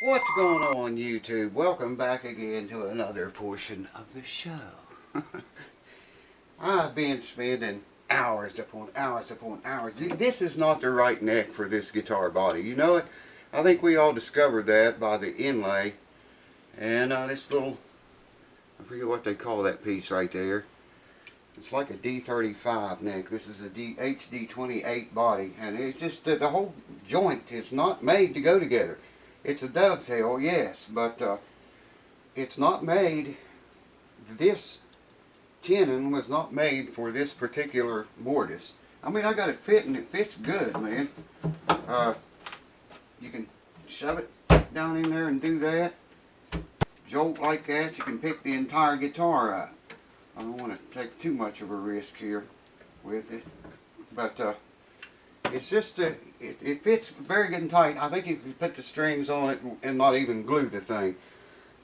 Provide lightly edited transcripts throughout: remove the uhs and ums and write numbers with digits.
What's going on, YouTube? Welcome back again to another portion of the show. I've been spending hours upon hours upon hours. This is not the right neck for this guitar body. You know it? I think we all discovered that by the inlay. And this little, I forget what they call that piece right there. It's like a D35 neck. This is a d28 body. And it's just, the whole joint is not made to go together. It's a dovetail, yes, but it's not made, this tenon was not made for this particular mortise. I mean, I got it fit and it fits good, man. You can shove it down in there and do that. Jolt like that, you can pick the entire guitar up. I don't want to take too much of a risk here with it, but it's just, it fits very good and tight. I think you could put the strings on it and not even glue the thing.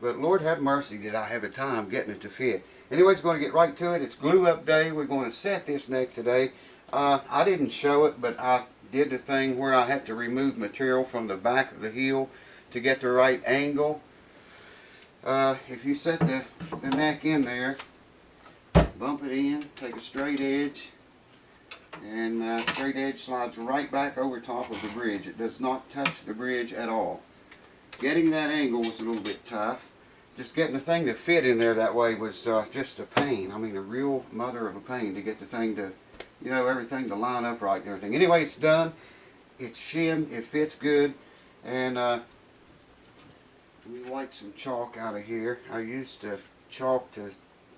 But Lord have mercy, did I have a time getting it to fit. Anyway, it's going to get right to it. It's glue up day. We're going to set this neck today. I didn't show it, but I did the thing where I have to remove material from the back of the heel to get the right angle. If you set the neck in there, bump it in, take a straight edge, and straight edge slides right back over top of the bridge. It does not touch the bridge at all. Getting that angle was a little bit tough. Just getting the thing to fit in there that way was just a pain. I mean, a real mother of a pain to get the thing to, you know, everything to line up right and everything. Anyway, it's done. It's shimmed. It fits good. And let me wipe some chalk out of here. I used chalk to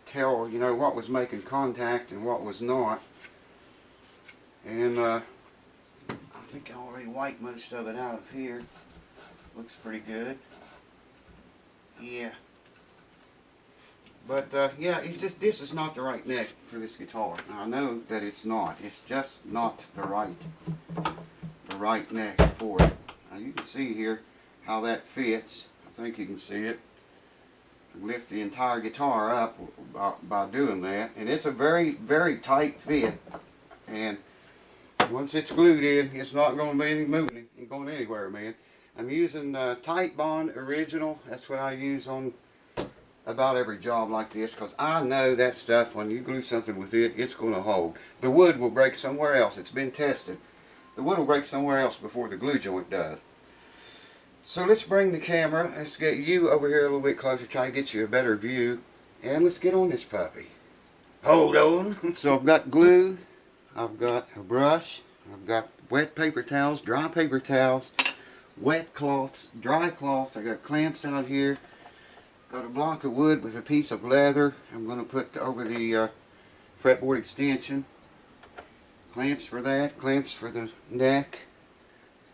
tell, you know, what was making contact and what was not. And I think I already wiped most of it out of here. Looks pretty good. Yeah. But yeah, it's just, this is not the right neck for this guitar. Now, I know that it's not. It's just not the right neck for it. Now you can see here how that fits. I think you can see it. Lift the entire guitar up by doing that. And it's a very, very tight fit. And once it's glued in, it's not going to be any moving, ain't going anywhere, man. I'm using Tight Bond Original. That's what I use on about every job like this, because I know that stuff, when you glue something with it, it's going to hold. The wood will break somewhere else. It's been tested. The wood will break somewhere else before the glue joint does. So let's bring the camera. Let's get you over here a little bit closer, try to get you a better view. And let's get on this puppy. Hold on. So I've got glue. I've got a brush, I've got wet paper towels, dry paper towels, wet cloths, dry cloths. I got clamps out here. Got a block of wood with a piece of leather I'm going to put over the fretboard extension. Clamps for that, clamps for the neck.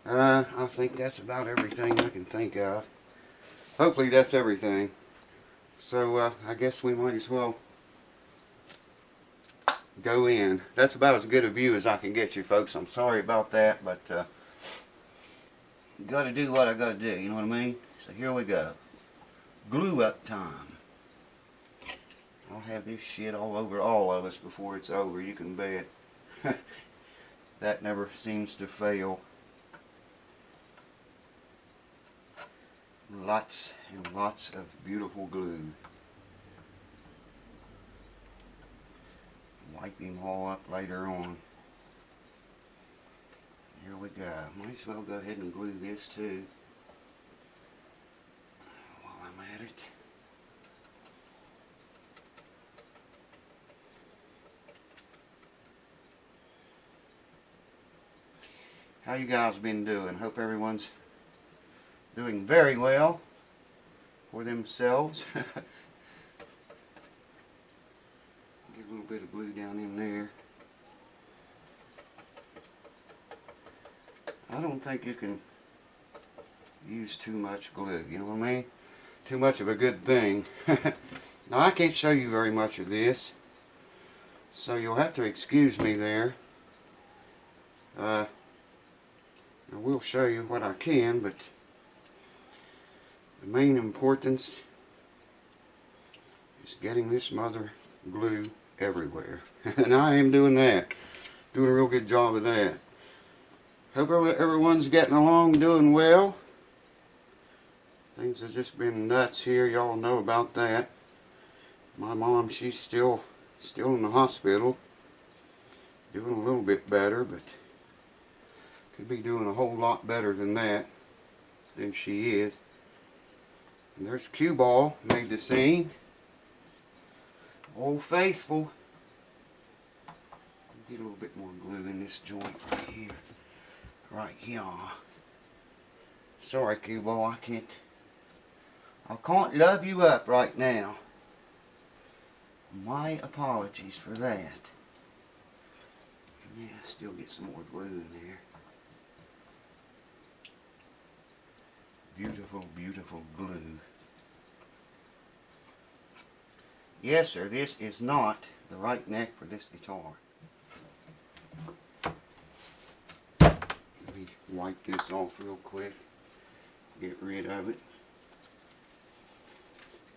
I think that's about everything I can think of. Hopefully that's everything. So I guess we might as well go in. That's about as good a view as I can get you, folks. I'm sorry about that, but you got to do what I got to do, you know what I mean? So here we go. Glue up time. I'll have this shit all over all of us before it's over, you can bet. That never seems to fail. Lots and lots of beautiful glue. Wipe him all up later on. Here we go. Might as well go ahead and glue this too while I'm at it. How you guys been doing? Hope everyone's doing very well for themselves. A little bit of glue down in there. I don't think you can use too much glue, you know what I mean? Too much of a good thing. Now I can't show you very much of this, so you'll have to excuse me there. I will show you what I can, but the main importance is getting this mother glue everywhere. And I am doing that. Doing a real good job of that. Hope everyone's getting along, doing well. Things have just been nuts here. Y'all know about that. My mom, she's still in the hospital. Doing a little bit better, but could be doing a whole lot better than that, than she is. And there's Cue Ball, made the scene. Old Faithful. Get a little bit more glue in this joint right here. Right here. Sorry, Cue Ball, I can't love you up right now. My apologies for that. Yeah, still get some more glue in there. Beautiful, beautiful glue. Yes, sir, this is not the right neck for this guitar. Let me wipe this off real quick. Get rid of it.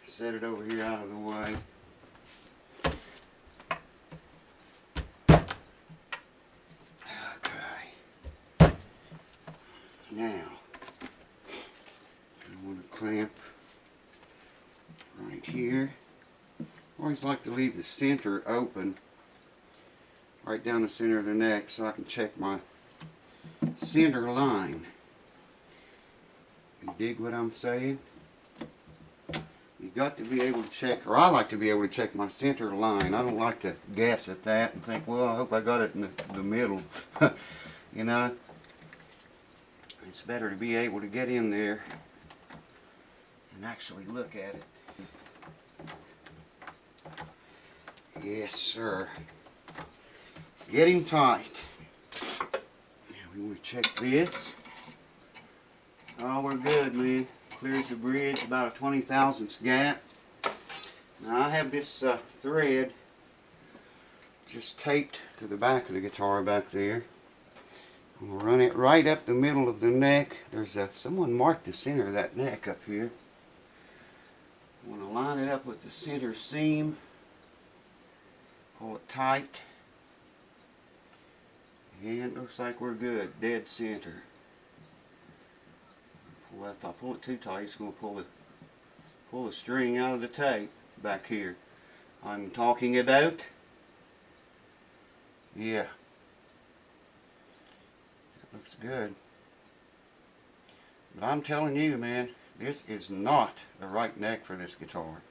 Set it over here out of the way. Okay. Now, I want to clamp right here. I always like to leave the center open, right down the center of the neck, so I can check my center line. You dig what I'm saying? You got to be able to check, or I like to be able to check my center line. I don't like to guess at that and think, well, I hope I got it in the middle. You know, it's better to be able to get in there and actually look at it. Yes, sir. Getting tight. Now we want to check this. Oh, we're good, man. Clears the bridge, about a 20 thousandths gap. Now I have this thread just taped to the back of the guitar back there. I'm going to run it right up the middle of the neck. There's someone marked the center of that neck up here. I'm going to line it up with the center seam. Pull it tight. And it looks like we're good. Dead center. If I pull it too tight, it's going to pull the string out of the tape back here. I'm talking about. Yeah. That looks good. But I'm telling you, man, this is not the right neck for this guitar.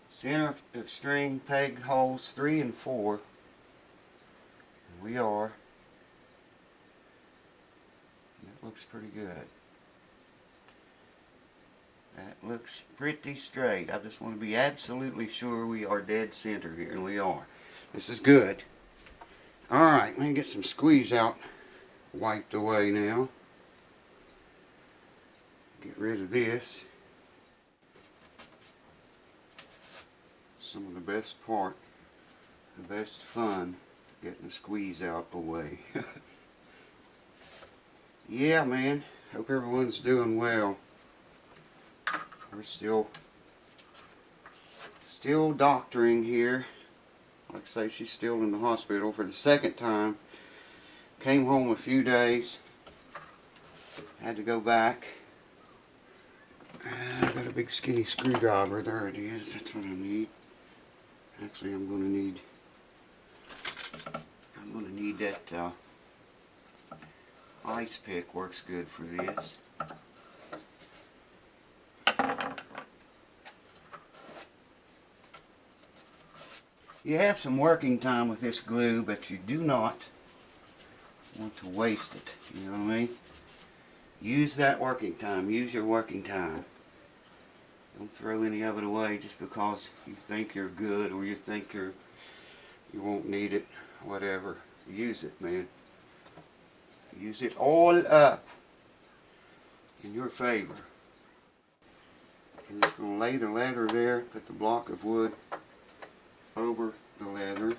Center of string peg holes 3 and 4. And we are. And it looks pretty good. That looks pretty straight. I just want to be absolutely sure we are dead center here, and we are. This is good. Alright, let me get some squeeze out wiped away now. Get rid of this. Some of the best part, the best fun, getting the squeeze out away. Yeah, man. Hope everyone's doing well. We're still doctoring here. Like I say, she's still in the hospital for the second time. Came home a few days. Had to go back. I got a big skinny screwdriver. There it is. That's what I need. Actually, I'm going to need that ice pick. Works good for this. You have some working time with this glue, but you do not want to waste it. You know what I mean? Use that working time. Use your working time. Don't throw any of it away just because you think you're good or you think you won't need it. Whatever. Use it, man. Use it all up in your favor. I'm just going to lay the leather there, put the block of wood over the leather,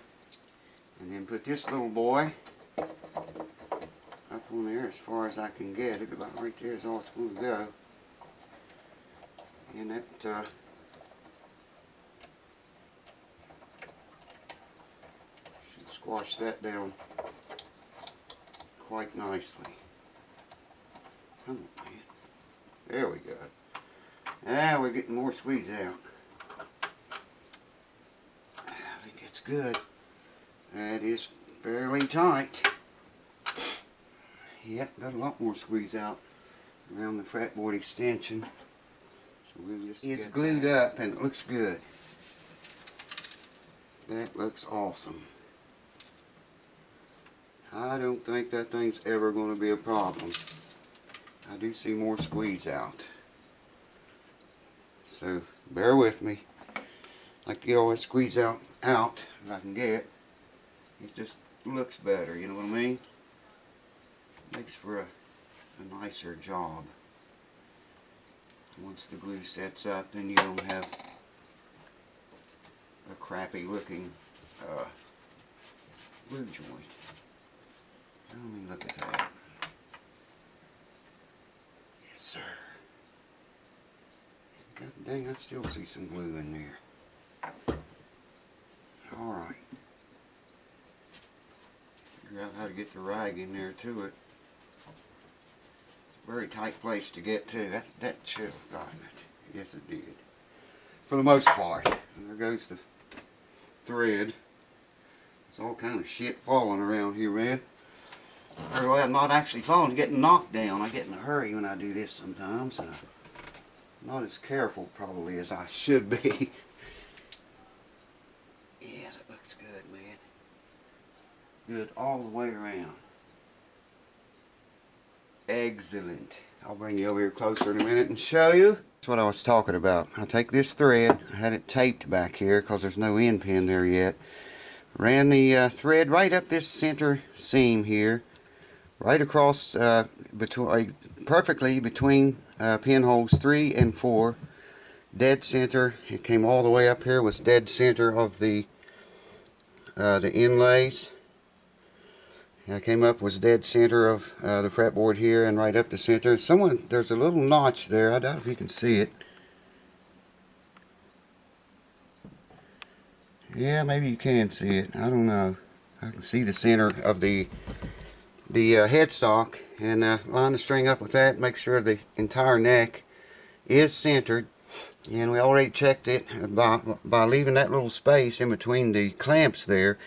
and then put this little boy up on there as far as I can get it. About right there is all it's going to go. And that should squash that down quite nicely. Come on, man. There we go. Now we're getting more squeeze out. I think it's good. That is fairly tight. Yep, got a lot more squeeze out around the fretboard extension. So we'll just it's glued up and it looks good. That looks awesome. I don't think that thing's ever going to be a problem. I do see more squeeze out. So bear with me. I like to get all that squeeze out if I can get. It just looks better, you know what I mean? Makes for a nicer job. Once the glue sets up, then you don't have a crappy looking glue joint. Let me look at that. Yes, sir. God dang, I still see some glue in there. Alright. Figure out how to get the rag in there to it. Very tight place to get to. That should have gotten it. Yes, it did. For the most part. And there goes the thread. There's all kind of shit falling around here, man. Or well, not actually falling, getting knocked down. I get in a hurry when I do this sometimes. I'm not as careful probably as I should be. Yeah, that looks good, man. Good all the way around. Excellent. I'll bring you over here closer in a minute and show you. That's what I was talking about. I take this thread, I had it taped back here because there's no end pin there yet. Ran the thread right up this center seam here, right across perfectly between pinholes 3 and 4. Dead center. It came all the way up here, was dead center of the inlays. I came up, was dead center of the fretboard here and right up the center. There's a little notch there. I doubt if you can see it. Yeah, maybe you can see it. I don't know. I can see the center of the headstock, and line the string up with that. Make sure the entire neck is centered. And we already checked it by leaving that little space in between the clamps there.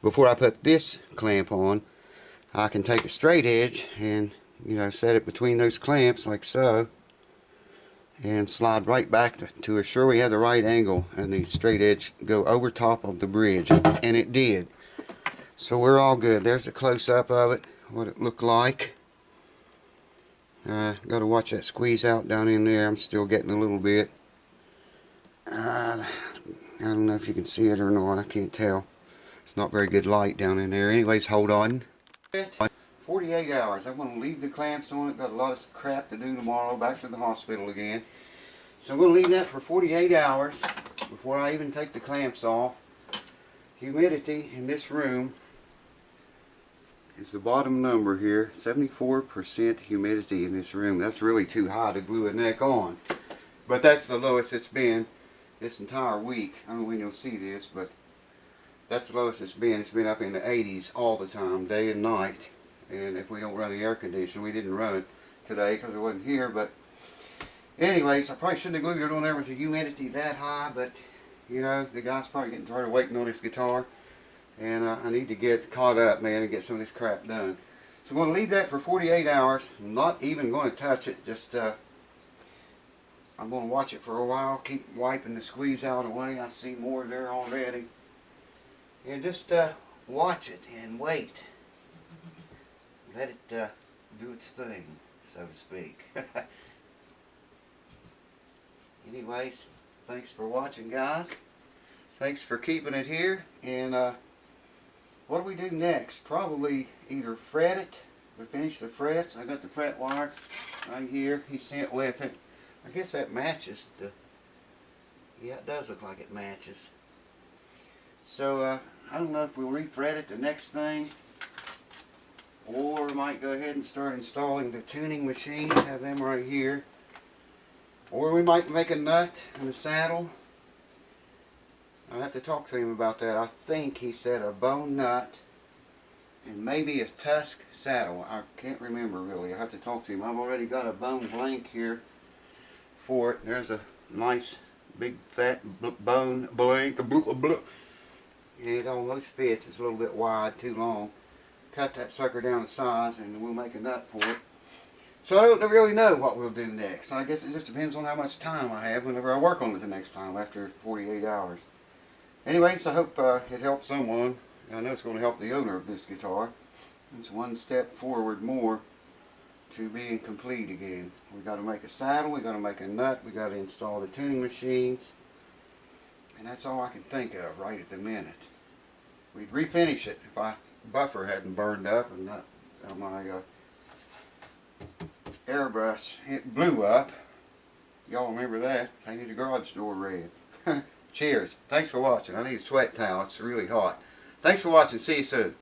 Before I put this clamp on, I can take a straight edge and, you know, set it between those clamps like so, and slide right back to assure we have the right angle and the straight edge go over top of the bridge, and it did. So we're all good. There's a close-up of it, what it looked like. Got to watch that squeeze out down in there. I'm still getting a little bit. I don't know if you can see it or not. I can't tell. It's not very good light down in there. Anyways, hold on. 48 hours. I'm going to leave the clamps on it. Got a lot of crap to do tomorrow. Back to the hospital again. So I'm going to leave that for 48 hours before I even take the clamps off. Humidity in this room is the bottom number here. 74% humidity in this room. That's really too high to glue a neck on. But that's the lowest it's been this entire week. I don't know when you'll see this, but that's the lowest it's been. It's been up in the 80s all the time, day and night. And if we don't run the air conditioner, we didn't run it today because it wasn't here. But anyways, I probably shouldn't have glued it on there with the humidity that high. But, you know, the guy's probably getting tired of waiting on his guitar. And I need to get caught up, man, and get some of this crap done. So I'm going to leave that for 48 hours. I'm not even going to touch it. Just, I'm going to watch it for a while. Keep wiping the squeeze out away. I see more there already. And just watch it and wait. Let it do its thing, so to speak. Anyways, thanks for watching, guys. Thanks for keeping it here. And what do we do next? Probably either fret it. We finish the frets. I got the fret wire right here. He sent with it. I guess that matches the... Yeah, it does look like it matches. So, I don't know if we'll refret it the next thing, or we might go ahead and start installing the tuning machines, have them right here, or we might make a nut and a saddle. I'll have to talk to him about that. I think he said a bone nut and maybe a tusk saddle. I can't remember really. I have to talk to him. I've already got a bone blank here for it. There's a nice big fat bone blank. It almost fits. It's a little bit wide, too long. Cut that sucker down to size and we'll make a nut for it. So I don't really know what we'll do next. I guess it just depends on how much time I have whenever I work on it the next time after 48 hours. Anyways, I hope it helps someone. I know it's going to help the owner of this guitar. It's one step forward more to being complete again. We got to make a saddle, we got to make a nut, we got to install the tuning machines, and that's all I can think of right at the minute. We'd refinish it if my buffer hadn't burned up and my airbrush blew up. Y'all remember that? Painted the garage door red. Cheers. Thanks for watching. I need a sweat towel. It's really hot. Thanks for watching. See you soon.